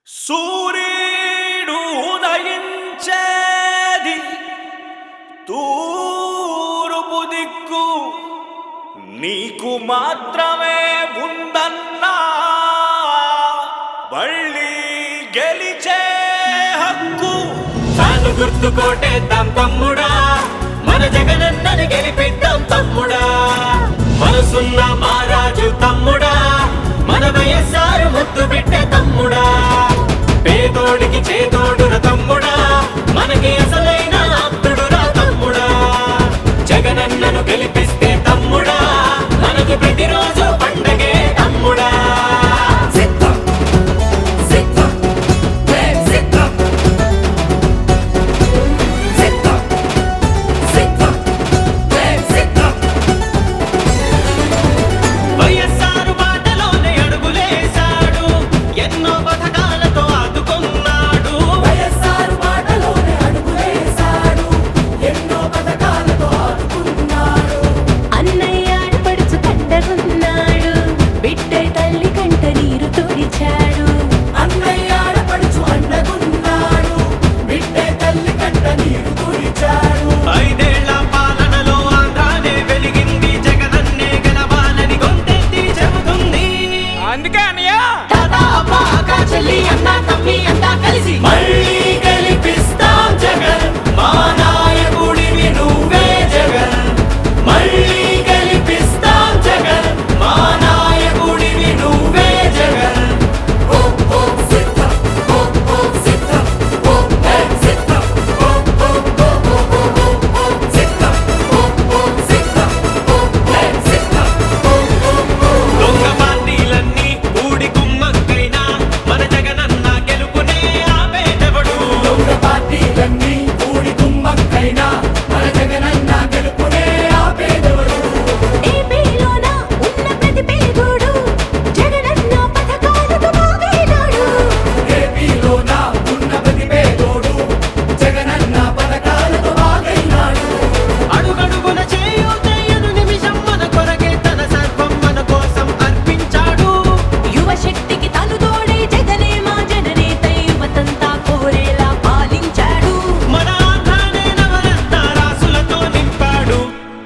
సూర్యుడు ఉదయించేది తూర్పు దిక్కు నీకు మాత్రమే ఉందన్నా మళ్ళీ గెలిచే హక్కు. తాను గుర్తు కోటేద్దాం తమ్ముడా, మన జగనన్నని గెలిపిద్దాం తమ్ముడా. మనసున్న మహారాజు తమ్ముడా, మన వైఎస్ఆర్ ముద్దు బిడ్డ తమ్ముడా. పేదోడికి చేదోడున తమ్ముడా, మనకి అసలైన ఆప్తుడురా తమ్ముడా. జగనన్నను గెలిపిస్తే తమ్ముడా, మనకు ప్రతిరోజు పండగే తమ్ముడా.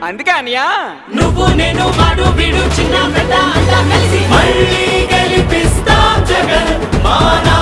అందుకే అనియా నువ్వు నేను వాడు వీడు చిన్న పెద్ద అంతా కలిసి మళ్ళీ గెలిపిస్తాం జగన్ మానా.